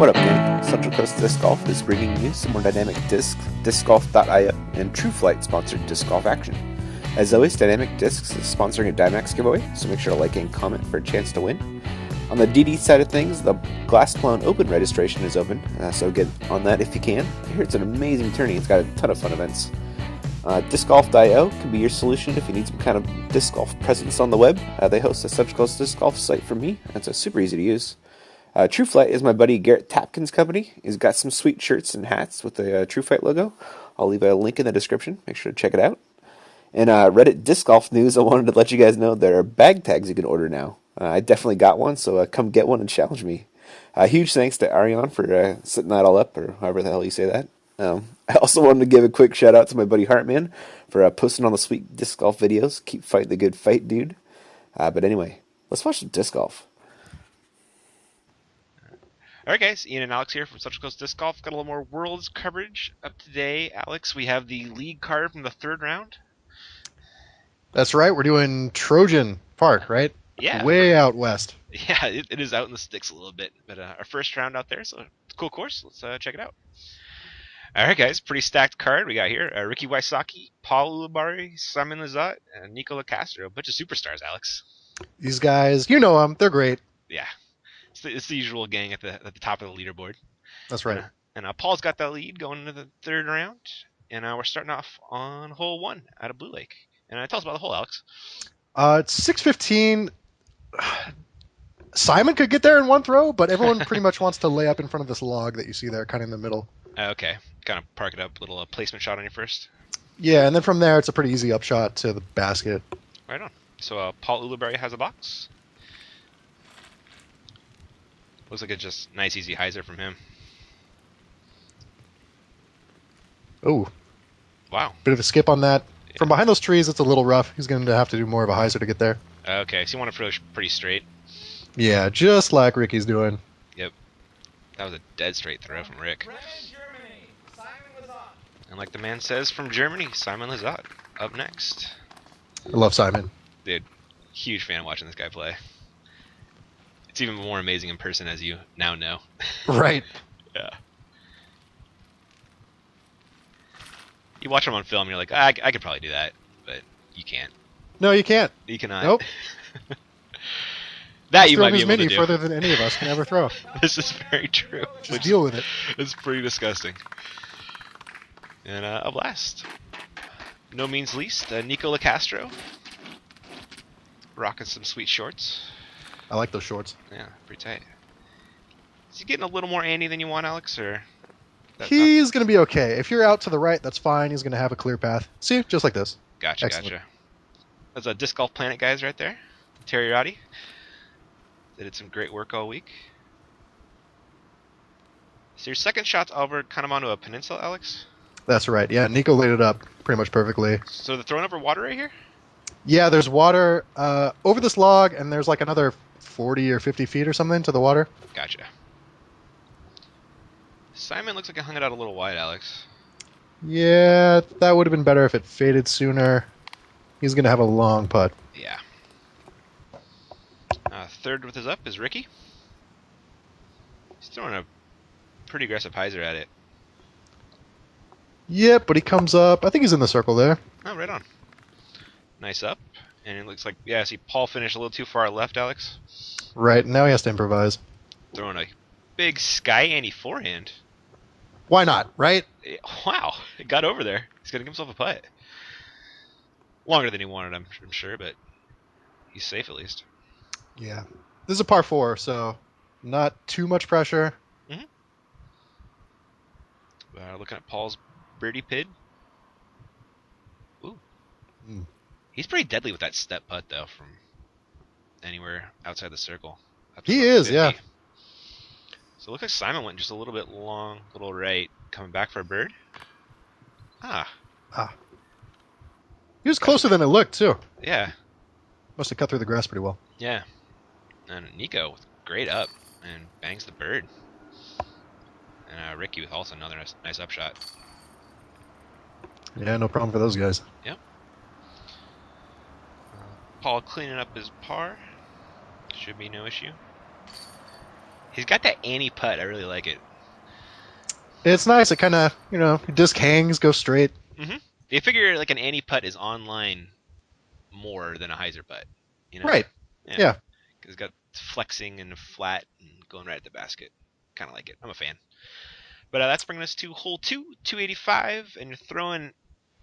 What up, gang? Central Coast Disc Golf is bringing you some more dynamic discs, discgolf.io, and TrueFlight sponsored disc golf action. As always, Dynamic Discs is sponsoring a Dymax giveaway, so make sure to like and comment for a chance to win. On the DD side of things, the Glassclone Open registration is open, so get on that if you can. I hear it's an amazing tourney. It's got a ton of fun events. Discgolf.io can be your solution if you need some kind of disc golf presence on the web. They host a Central Coast Disc Golf site for me. It's super easy to use. TrueFlight is my buddy Garrett Tapkin's company. He's got some sweet shirts and hats with the TrueFlight logo. I'll leave a link in the description. Make sure to check it out. And Reddit Disc Golf News, I wanted to let you guys know there are bag tags you can order now. I definitely got one, so come get one and challenge me. Huge thanks to Ariane for setting that all up, or however the hell you say that. I also wanted to give a quick shout out to my buddy Hartman for posting all the sweet disc golf videos. Keep fighting the good fight, dude. But anyway, let's watch some disc golf. Alright guys, Ian and Alex here from Central Coast Disc Golf. Got a little more Worlds coverage up today. Alex, we have the league card from the third round. That's right, we're doing Trojan Park, right? Yeah. Way out west. Yeah, it is out in the sticks a little bit. But our first round out there, so cool course. Let's check it out. Alright guys, pretty stacked card we got here. Ricky Wysocki, Paul Ulibarri, Simon Lizotte, and Locastro. A bunch of superstars, Alex. These guys, you know them, they're great. Yeah. It's the usual gang at the top of the leaderboard. That's right. And Paul's got that lead going into the third round. And we're starting off on hole 1 out of Blue Lake. And tell us about the hole, Alex. It's 6:15. Simon could get there in one throw, but everyone pretty much wants to lay up in front of this log that you see there, kind of in the middle. Okay. Kind of park it up. Little placement shot on your first. Yeah, and then from there, it's a pretty easy upshot to the basket. Right on. So Paul Ulibarri has a box. Looks like it's just nice, easy hyzer from him. Oh. Wow. Bit of a skip on that. Yeah. From behind those trees, it's a little rough. He's going to have to do more of a hyzer to get there. Okay, so you want to throw pretty straight. Yeah, just like Ricky's doing. Yep. That was a dead straight throw from Rick. And like the man says from Germany, Simon Lizotte up next. I love Simon. Dude, huge fan watching this guy play. It's even more amazing in person, as you now know. Right. Yeah. You watch him on film, and you're like, I could probably do that, but you can't. No, you can't. You cannot. Nope. That He's you might be his able to mini do. further than any of us can ever throw. This is very true. Just deal with it. It's pretty disgusting. And a blast. No means least, Nico Locastro. Rocking some sweet shorts. I like those shorts. Yeah, pretty tight. Is he getting a little more Andy than you want, Alex? Or he's going to be okay. If you're out to the right, that's fine. He's going to have a clear path. See? Just like this. Gotcha, Excellent. Gotcha. That's a Disc Golf Planet guys right there. Terry Roddy. They did some great work all week. So your second shot's over kind of onto a peninsula, Alex? That's right. Yeah, Nico laid it up pretty much perfectly. So they're throwing over water right here? Yeah, there's water over this log, and there's like another 40 or 50 feet or something to the water. Gotcha. Simon looks like he hung it out a little wide, Alex. Yeah, that would have been better if it faded sooner. He's going to have a long putt. Yeah. Third with his up is Ricky. He's throwing a pretty aggressive hyzer at it. Yep, but he comes up. I think he's in the circle there. Oh, right on. Nice up. And it looks like, yeah, see Paul finished a little too far left, Alex. Right, now he has to improvise. Throwing a big Sky Andy forehand. Why not, right? Wow, it got over there. He's going to give himself a putt. Longer than he wanted, I'm sure, but he's safe at least. Yeah. This is a par 4, so not too much pressure. Mm-hmm. Looking at Paul's birdie pid. Ooh. Mm. He's pretty deadly with that step putt, though, from anywhere outside the circle. He is, 50. Yeah. So it looks like Simon went just a little bit long, a little right, coming back for a bird. Ah. He was closer than it looked, too. Yeah. Must have cut through the grass pretty well. Yeah. And Nico with great up and bangs the bird. And Ricky with also another nice upshot. Yeah, no problem for those guys. Yep. Paul cleaning up his par. Should be no issue. He's got that Annie putt. I really like it. It's nice. It kind of, disc hangs, goes straight. Mm-hmm. You figure like an Annie putt is online more than a hyzer putt. Right. Yeah. Because it's got flexing and flat and going right at the basket. Kind of like it. I'm a fan. But that's bringing us to hole 2, 285, and you're throwing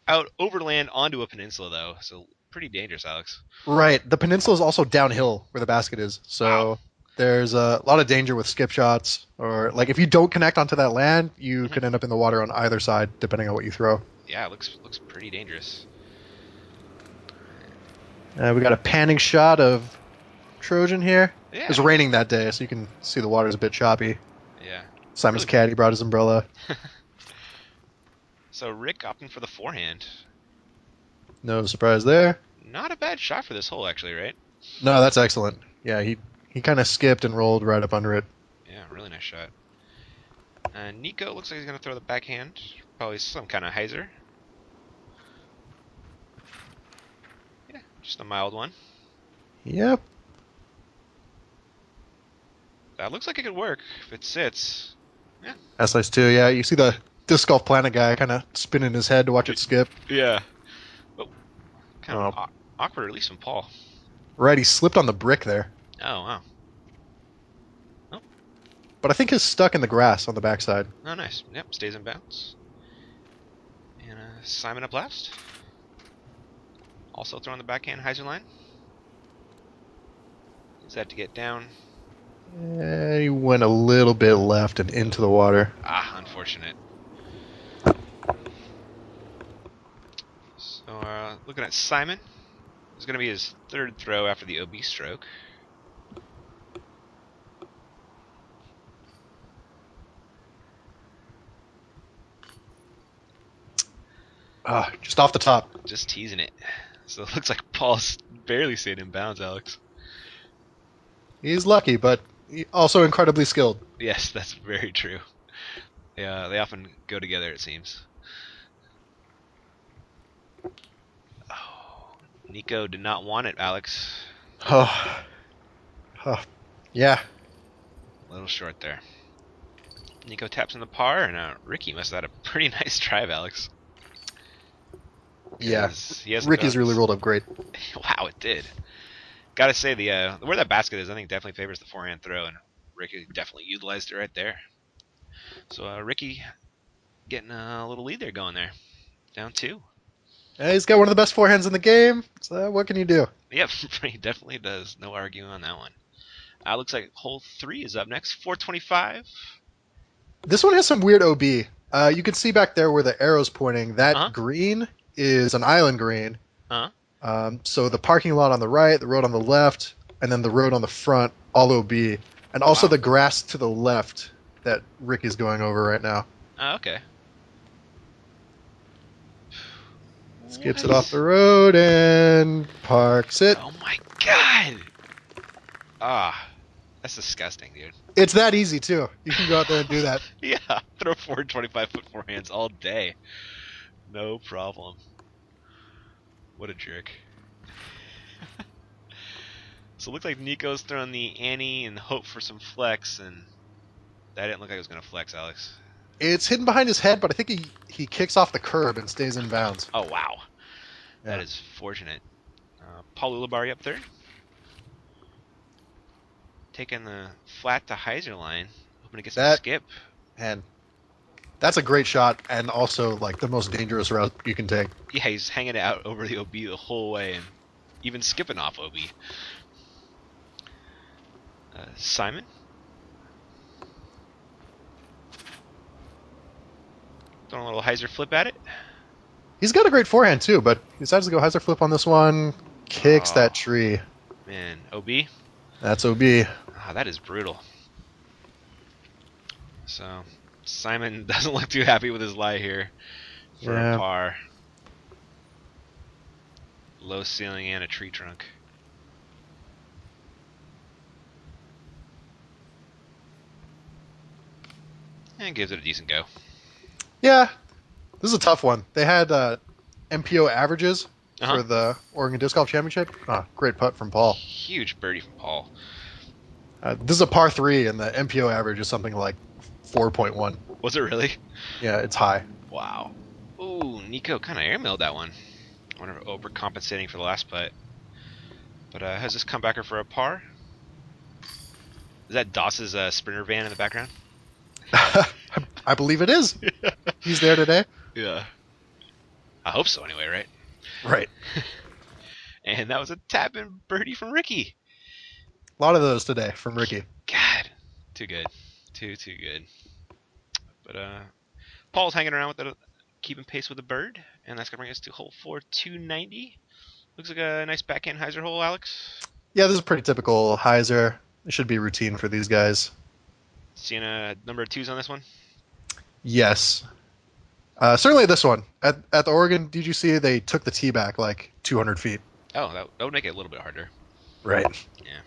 out overland onto a peninsula though, so pretty dangerous, Alex. Right. The peninsula is also downhill where the basket is, so Wow. there's a lot of danger with skip shots, or like if you don't connect onto that land, you Mhm. could end up in the water on either side, depending on what you throw. Yeah, it looks pretty dangerous. We got a panning shot of Trojan here. Yeah. It was raining that day, so you can see the water's a bit choppy. Yeah. Simon's Really? caddy brought his umbrella. So Rick opting for the forehand. No surprise there. Not a bad shot for this hole, actually, right? No, that's excellent. Yeah, he kind of skipped and rolled right up under it. Yeah, really nice shot. Nico looks like he's going to throw the backhand. Probably some kind of hyzer. Yeah, just a mild one. Yep. That looks like it could work if it sits. That's nice too. Yeah, you see the disc golf planet guy kind of spinning his head to watch it skip. Yeah. Oh, kind of awkward, at least from Paul. Right, he slipped on the brick there. Oh, wow. But I think he's stuck in the grass on the backside. Oh, nice. Yep, stays in bounds. And Simon up last. Also throwing the backhand hyzer line. Is that to get down? He went a little bit left and into the water. Ah, unfortunate. So, looking at Simon. It's going to be his third throw after the OB stroke. Just off the top. Just teasing it. So it looks like Paul's barely stayed in bounds, Alex. He's lucky, but also incredibly skilled. Yes, that's very true. Yeah, they often go together, it seems. Oh, Nico did not want it, Alex. Oh. Yeah. A little short there. Nico taps in the par, and Ricky must have had a pretty nice drive, Alex. Yeah. He has Ricky's really rolled up great. Wow, it did. Gotta say, the where that basket is, I think definitely favors the forehand throw, and Ricky definitely utilized it right there. So Ricky getting a little lead there going there. Down 2. He's got one of the best forehands in the game, so what can you do? Yep, he definitely does. No arguing on that one. Looks like hole 3 is up next. 425. This one has some weird OB. You can see back there where the arrow's pointing. That green is an island green. So the parking lot on the right, the road on the left, and then the road on the front, all OB. And also the grass to the left that Ricky's going over right now. Oh, okay. Skips it off the road and parks it. Oh my god! That's disgusting, dude. It's that easy, too. You can go out there and do that. Yeah, throw 425-foot forehands all day. No problem. What a jerk. So it looked like Nico's throwing the Annie and hope for some flex, and that didn't look like it was going to flex, Alex. It's hidden behind his head, but I think he kicks off the curb and stays in bounds. Oh, wow. Yeah. That is fortunate. Paul Ulibarri up there. Taking the flat to hyzer line. Hoping to get some skip. And that's a great shot, and also like the most dangerous route you can take. Yeah, he's hanging it out over the OB the whole way, and even skipping off OB. Simon. Throwing a little hyzer flip at it. He's got a great forehand too, but he decides to go hyzer flip on this one. Kicks that tree. Man, OB. That's OB. That is brutal. So Simon doesn't look too happy with his lie here for a par. Low ceiling and a tree trunk. And gives it a decent go. Yeah, this is a tough one. They had MPO averages for the Oregon Disc Golf Championship. Great putt from Paul. Huge birdie from Paul. This is a par 3, and the MPO average is something like 4.1. Was it really? Yeah, it's high. Wow. Ooh, Nico kind of airmailed that one. I wonder if overcompensating for the last putt. But has this comebacker for a par? Is that Doss's Sprinter van in the background? I believe it is. He's there today. Yeah. I hope so anyway, right? Right. And that was a tap-in birdie from Ricky. A lot of those today from Ricky. God. Too good. Too good. But Paul's hanging around with keeping pace with the bird. And that's going to bring us to hole 4, 290. Looks like a nice backhand hyzer hole, Alex. Yeah, this is pretty typical hyzer. It should be routine for these guys. Seeing a number of 2s on this one? Yes. Certainly this one. At the Oregon DGC, they took the tee back like 200 feet. Oh, that would make it a little bit harder. Right. Yeah.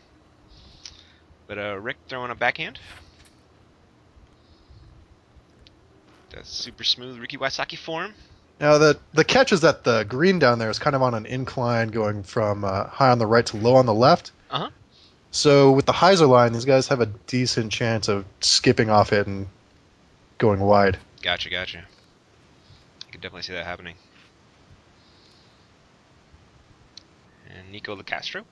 But Rick throwing a backhand. That's super smooth Ricky Wysocki form. Now, the catch is that the green down there is kind of on an incline going from high on the right to low on the left. Uh-huh. So with the hyzer line, these guys have a decent chance of skipping off it and going wide. Gotcha. I could definitely see that happening. And Nico Locastro.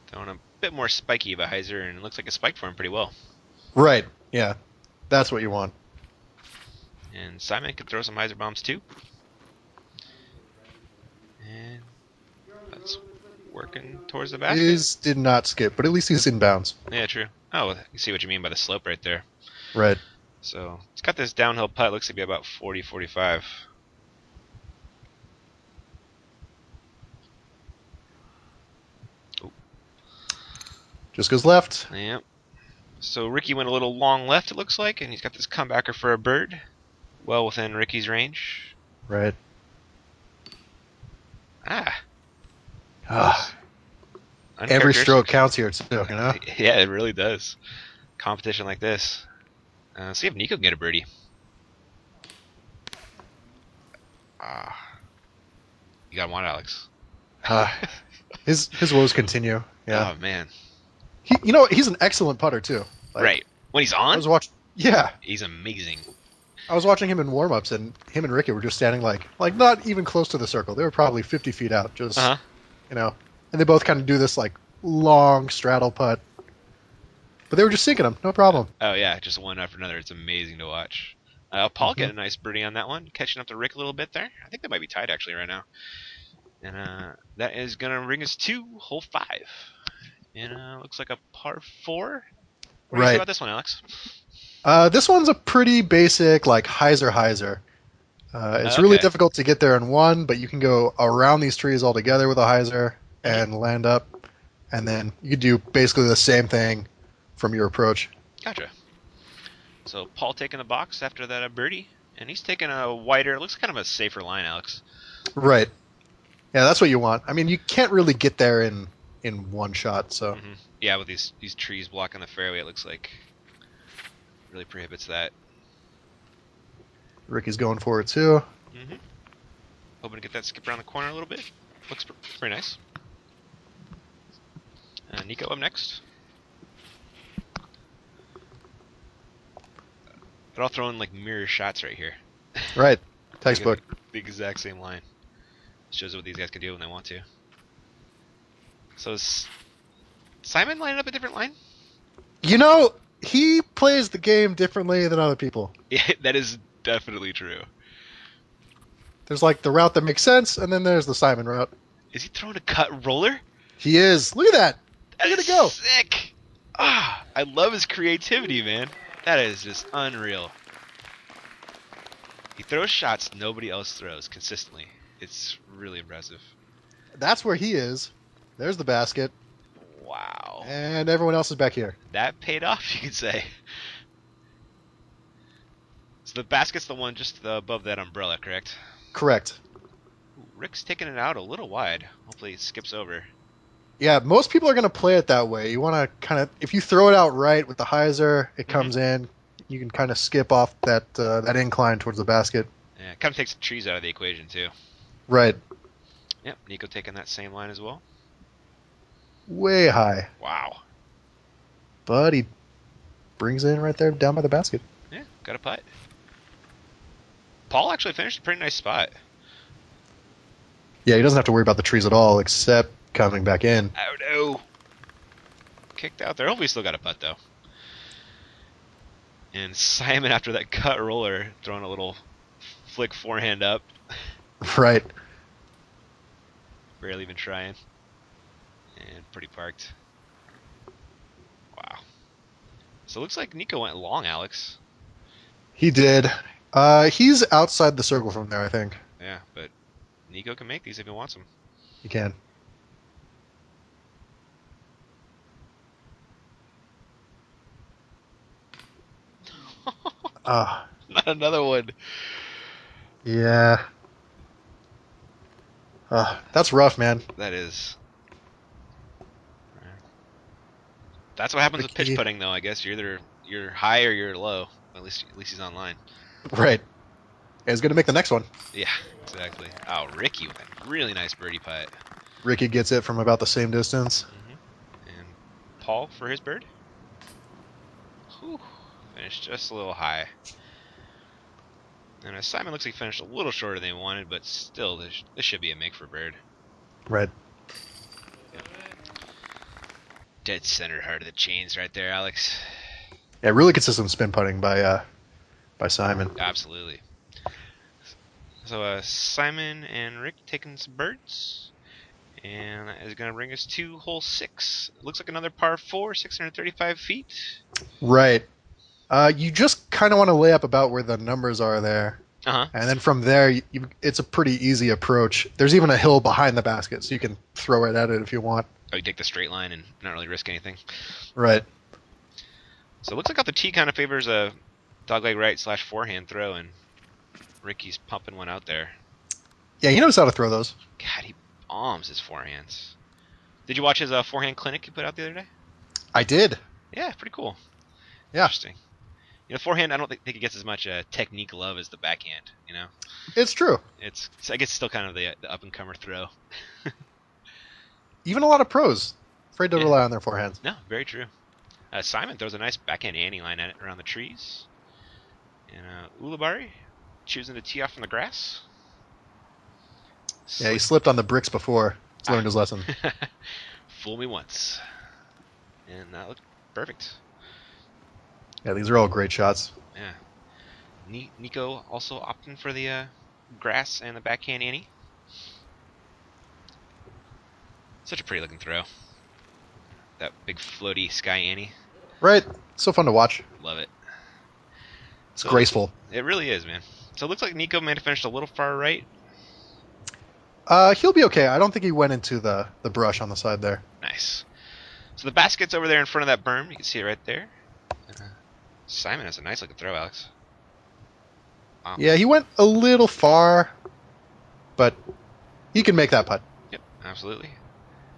Throwing a bit more spiky of a hyzer, and it looks like it spiked for him pretty well. Right, yeah. That's what you want. And Simon could throw some hyzer bombs too. And that's working towards the basket. His did not skip, but at least he's in bounds. Yeah, true. Oh, you see what you mean by the slope right there. Right. So it's got this downhill putt. Looks to be about 40, 45. Just goes left. Yep. So Ricky went a little long left, it looks like, and he's got this comebacker for a bird. Well within Ricky's range. Right. Ah. Every stroke counts here, too, you know? Yeah, it really does. Competition like this. See if Nico can get a birdie. You got one, Alex. His woes continue. Yeah. Oh man. He's an excellent putter too. Like, Right. When he's on, Yeah. he's amazing. I was watching him in warm-ups, and him and Ricky were just standing like not even close to the circle. They were probably 50 feet out, just and they both kind of do this like long straddle putt. But they were just sinking them, no problem. Oh yeah, just one after another. It's amazing to watch. Paul get a nice birdie on that one, catching up to Rick a little bit there. I think they might be tied actually right now. And that is gonna bring us to hole 5. And looks like a par 4. What do you say about this one, Alex? This one's a pretty basic like hyzer. It's really difficult to get there in one, but you can go around these trees altogether with a hyzer and land up, and then you can do basically the same thing from your approach. Gotcha. So Paul taking the box after that birdie, and he's taking a wider, looks kind of a safer line, Alex. Right. Yeah, that's what you want. I mean, you can't really get there in one shot, so. Mm-hmm. Yeah, with these trees blocking the fairway, it looks like really prohibits that. Ricky's going for it too. Mm-hmm. Hoping to get that skip around the corner a little bit. Looks pretty nice. Nico up next. They're all throwing like mirror shots right here. Right. Textbook. The exact same line. Shows what these guys can do when they want to. So is Simon lining up a different line? He plays the game differently than other people. Yeah, that is definitely true. There's like the route that makes sense, and then there's the Simon route. Is he throwing a cut roller? He is. Look at that. Look at it go. Sick. I love his creativity, man. That is just unreal. He throws shots nobody else throws consistently. It's really impressive. That's where he is. There's the basket. Wow. And everyone else is back here. That paid off, you could say. So the basket's the one just above that umbrella, correct? Correct. Ooh, Rick's taking it out a little wide. Hopefully it skips over. Yeah, most people are going to play it that way. You want to kind of, if you throw it out right with the hyzer, it comes in. You can kind of skip off that incline towards the basket. Yeah, it kind of takes the trees out of the equation, too. Right. Yep, Nico taking that same line as well. Way high. Wow. But he brings it in right there down by the basket. Yeah, got a putt. Paul actually finished a pretty nice spot. Yeah, he doesn't have to worry about the trees at all, except coming back in. Oh no. Kicked out there. Hopefully he still got a putt though. And Simon, after that cut roller, throwing a little flick forehand up. Right. Barely even trying. And pretty parked. Wow. So it looks like Nico went long, Alex. He did. He's outside the circle from there, I think. Yeah, but Nico can make these if he wants them. He can. Ah. Not another one. Yeah. That's rough, man. That is. That's what happens with pitch putting, though. I guess you're high or you're low. At least he's online. Right. Yeah, he's gonna make the next one. Yeah, exactly. Oh, Ricky with a really nice birdie putt. Ricky gets it from about the same distance. And Paul for his bird. Whew. Finished just a little high. And Simon looks like he finished a little shorter than he wanted, but still, this should be a make for bird. Right. Dead center heart of the chains right there, Alex. Yeah, really consistent spin putting by Simon. Absolutely. So Simon and Rick taking some birds. And that is going to bring us to hole 6. It looks like another par 4, 635 feet. Right. You just kind of want to lay up about where the numbers are there. Uh-huh. And then from there, it's a pretty easy approach. There's even a hill behind the basket, so you can throw right at it if you want. Oh, you take the straight line and not really risk anything. Right. So it looks like off the tee kind of favors a dogleg right / forehand throw, and Ricky's pumping one out there. Yeah, he knows how to throw those. God, he bombs his forehands. Did you watch his forehand clinic he put out the other day? I did. Yeah, pretty cool. Yeah. Interesting. You know, forehand, I don't think it gets as much technique love as the backhand, you know? It's true. I guess still kind of the up-and-comer throw. Even a lot of pros afraid to rely on their forehands. No, very true. Simon throws a nice backhand Annie line at it around the trees. And Ulibarri choosing to tee off from the grass. Yeah, he slipped on the bricks before. He's learned his lesson. Fool me once. And that looked perfect. Yeah, these are all great shots. Yeah. Nico also opting for the grass and the backhand Annie. Such a pretty looking throw. That big floaty sky Annie. Right. So fun to watch. Love it. It's graceful. It really is, man. So it looks like Nico may have finished a little far right. He'll be okay. I don't think he went into the brush on the side there. Nice. So the basket's over there in front of that berm. You can see it right there. Simon has a nice looking throw, Alex. Wow. Yeah, he went a little far, but he can make that putt. Yep, absolutely.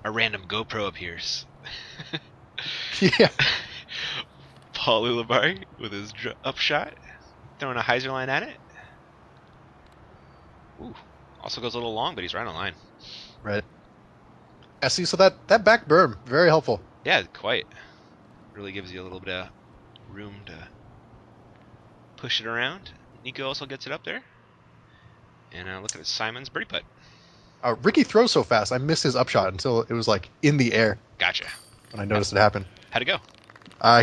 A random GoPro appears. Yeah. Paul Ulibarri with his up shot, throwing a hyzer line at it. Ooh, also goes a little long, but he's right on line. Right. Yeah, see, so that back berm, very helpful. Yeah, quite. Really gives you a little bit of room to push it around. Nico also gets it up there. And look at Simon's birdie putt. Ricky throws so fast, I missed his upshot until it was like in the air. Gotcha. When I noticed it happen. How'd it go?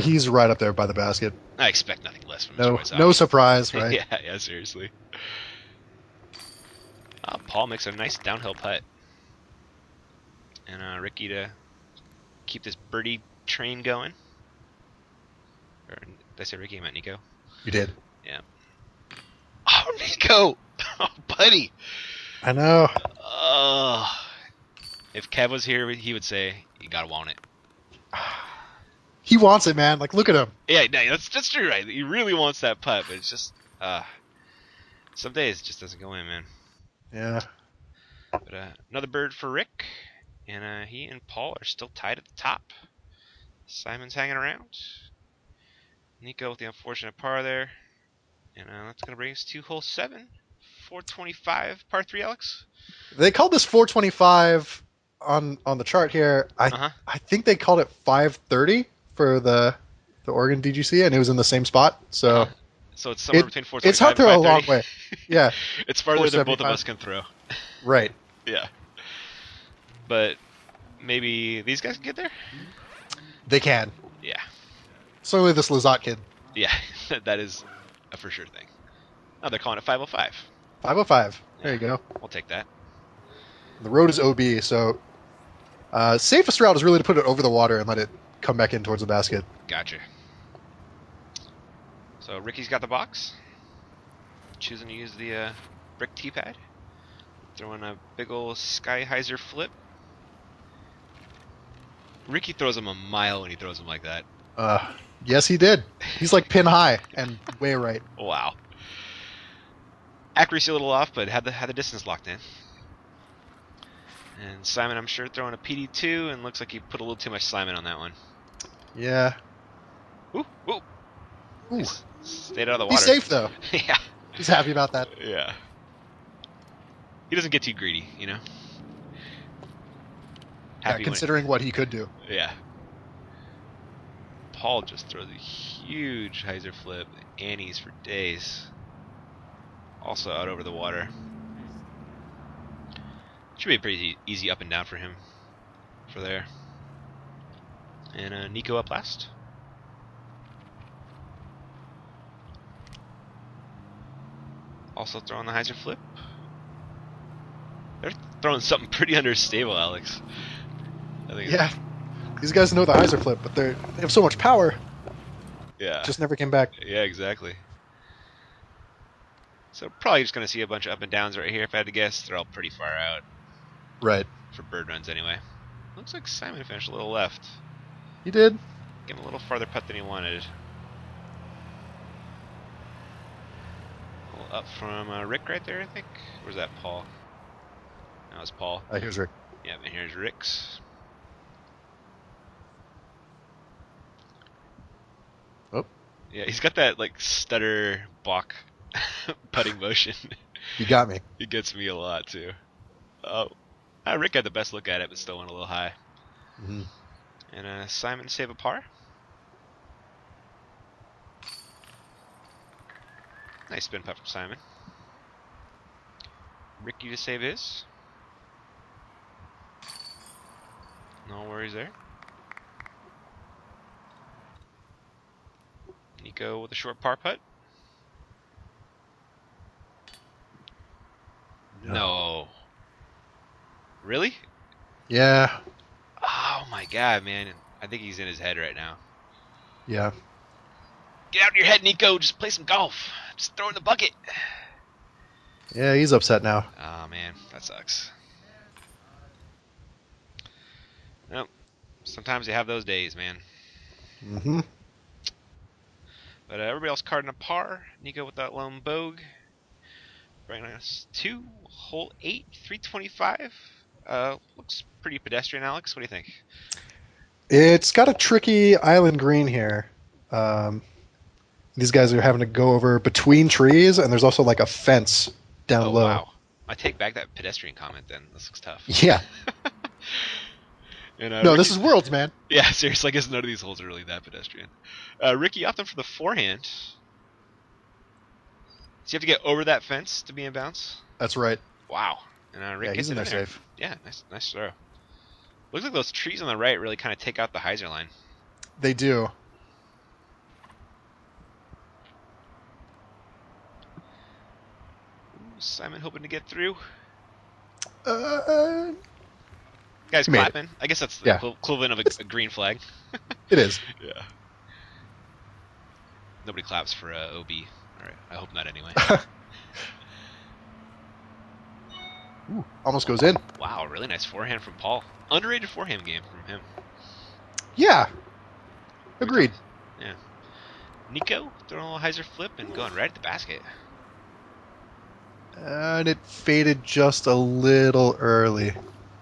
He's right up there by the basket. I expect nothing less from Mr. Wysocki. No surprise, right? yeah, seriously. Paul makes a nice downhill putt. And Ricky to keep this birdie train going. Or, did I say Ricky? I meant Nico. You did. Yeah. Oh, Nico! Oh, buddy! I know. If Kev was here, he would say, you gotta want it. He wants it, man. Like, look at him. Yeah, that's true, right? He really wants that putt, but it's just, some days it just doesn't go in, man. Yeah. But another bird for Rick, and he and Paul are still tied at the top. Simon's hanging around. Nico with the unfortunate par there. And that's going to bring us to hole 7 425 par 3, Alex? They called this 425 on the chart here. Uh-huh. I think they called it 530 for the Oregon DGC, and it was in the same spot. So So it's somewhere between it's 425 hard and throw a 530. long way. Yeah, It's farther than both of 475. us can throw. Right. Yeah. But maybe these guys can get there? They can. Yeah. Certainly this Lizotte kid. Yeah, that is a for sure thing. Oh, they're calling it 505. 505. Yeah. There you go. We'll take that. The road is OB, so safest route is really to put it over the water and let it come back in towards the basket. Gotcha. So Ricky's got the box. Choosing to use the brick tee pad. Throwing a big ol' sky hyzer flip. Ricky throws him a mile when he throws him like that. Yes, he did. He's like pin high and way right. Wow. Accuracy a little off, but had the distance locked in. And Simon, I'm sure, throwing a PD2, and looks like he put a little too much Simon on that one. Yeah. Ooh, ooh. Ooh. He's stayed out of the water. He's safe though. Yeah. He's happy about that. Yeah. He doesn't get too greedy, you know? Yeah, considering what he could do. Yeah. Paul just throws a huge hyzer flip. Annie's for days. Also out over the water. Should be pretty easy up and down for him. For there. And Nico up last. Also throwing the hyzer flip. They're throwing something pretty understable, Alex. I think. Yeah. These guys know the hyzer flip, but they have so much power. Yeah. Just never came back. Yeah, exactly. So probably just going to see a bunch of up and downs right here. If I had to guess, they're all pretty far out. Right. For bird runs anyway. Looks like Simon finished a little left. He did. Give him a little farther putt than he wanted. A little up from Rick right there, I think. Where's that Paul? That was Paul. Here's Rick. Yeah, and here's Rick's. Oh. Yeah, he's got that like stutter balk putting motion. You got me. He gets me a lot too. Oh, Rick had the best look at it, but still went a little high. Mm-hmm. And Simon save a par. Nice spin putt from Simon. Ricky to save his. No worries there. Nico with a short par putt. No. Really? Yeah. Oh my god, man. I think he's in his head right now. Yeah. Get out of your head, Nico. Just play some golf. Just throw in the bucket. Yeah, he's upset now. Oh man, that sucks. Nope. Sometimes you have those days, man. Mm-hmm. But everybody else carding a par. Nico with that lone bogue. Bringing us to hole 8, 325. Looks pretty pedestrian, Alex. What do you think? It's got a tricky island green here. These guys are having to go over between trees, and there's also like a fence down low. Wow. I take back that pedestrian comment then. This looks tough. Yeah. And, no, this is Worlds, man. Yeah, seriously, I guess none of these holes are really that pedestrian. Ricky opting for the forehand. So you have to get over that fence to be in bounds? That's right. Wow. And Rick Yeah, gets he's in it there safe. Yeah, nice throw. Looks like those trees on the right really kind of take out the hyzer line. They do. Simon hoping to get through. He Guys made clapping. I guess that's the equivalent of a green flag. It is. Yeah. Nobody claps for OB. Alright, I hope not anyway. Ooh, almost goes in. Wow, really nice forehand from Paul. Underrated forehand game from him. Yeah. Agreed. Yeah. Nico throwing a little hyzer flip and going right at the basket. And it faded just a little early.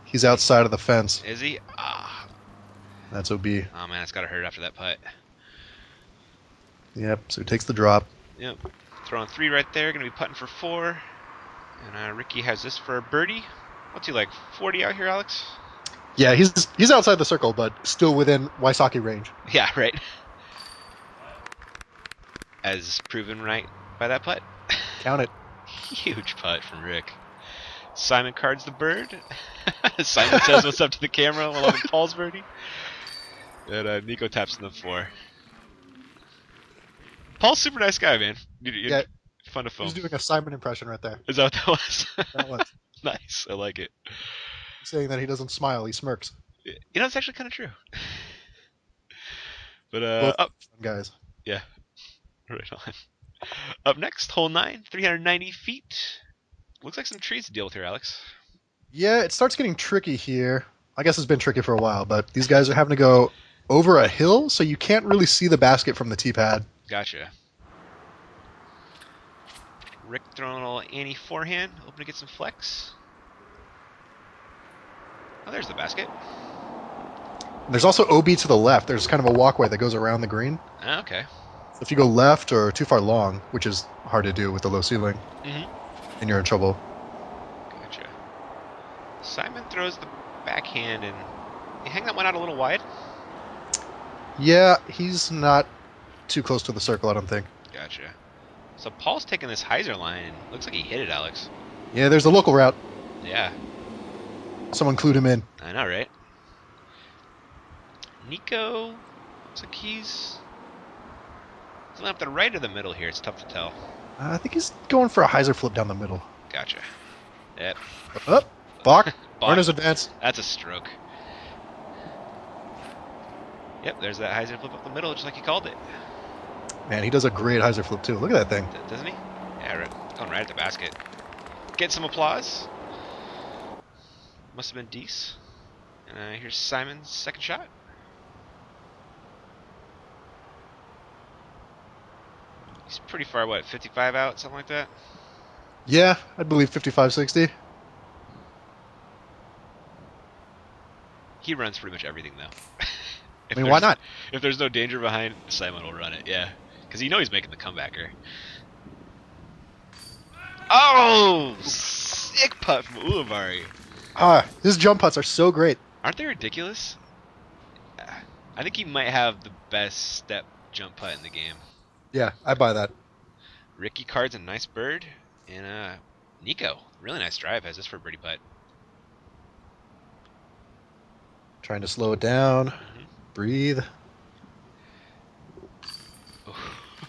He's outside of the fence. Is he? Ah. That's OB. Oh man, it's gotta hurt after that putt. Yep, so he takes the drop. Yep. Throwing 3 right there, gonna be putting for 4. And Ricky has this for a birdie. What's he like, 40 out here, Alex? Yeah, he's outside the circle, but still within Wysocki range. Yeah, right. As proven right by that putt. Count it. Huge putt from Rick. Simon cards the bird. Simon says what's up to the camera along with Paul's birdie. And Nico taps in the 4. Paul's super nice guy, man. Yeah, fun to film. He's doing a Simon impression right there. Is that what that was? That was. Nice. I like it. He's saying that he doesn't smile, he smirks. You know, it's actually kind of true. But Both guys. Yeah. Right on. Up next, hole 9, 390 feet. Looks like some trees to deal with here, Alex. Yeah, it starts getting tricky here. I guess it's been tricky for a while, but these guys are having to go over a hill, so you can't really see the basket from the tee pad. Gotcha. Rick throwing a little Annie forehand, hoping to get some flex. Oh, there's the basket. And there's also OB to the left. There's kind of a walkway that goes around the green. Oh, okay. So if you go left or too far long, which is hard to do with the low ceiling, then you're in trouble. Gotcha. Simon throws the backhand and you hang that one out a little wide. Yeah, he's not too close to the circle, I don't think. Gotcha. So Paul's taking this hyzer line. Looks like he hit it, Alex. Yeah, there's the local route. Yeah. Someone clued him in. I know, right? Nico, looks like he's up the right or the middle here. It's tough to tell. I think he's going for a hyzer flip down the middle. Gotcha. Yep. Up. Bach. Bach. Runners advance. That's a stroke. Yep, there's that hyzer flip up the middle, just like he called it. Man, he does a great hyzer flip too. Look at that thing. Doesn't he? Yeah, right, going right at the basket. Get some applause. Must have been Deese. And here's Simon's second shot. He's pretty far, what, 55 out, something like that? Yeah, I'd believe 55-60. He runs pretty much everything, though. I mean, why not? If there's no danger behind, Simon will run it, yeah. Because you know he's making the comebacker. Oh! Sick putt from Ulibarri. His jump putts are so great. Aren't they ridiculous? I think he might have the best step jump putt in the game. Yeah, I buy that. Ricky cards a nice bird. And Nico, really nice drive, has this for a birdie putt. Trying to slow it down. Breathe.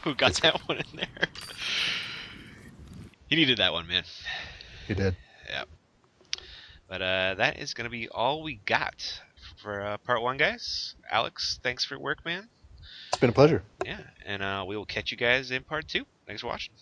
Who got that one in there? He needed that one, man. He did. Yep. But that is going to be all we got for part 1, guys. Alex, thanks for your work, man. It's been a pleasure. Yeah, and we will catch you guys in part 2. Thanks for watching.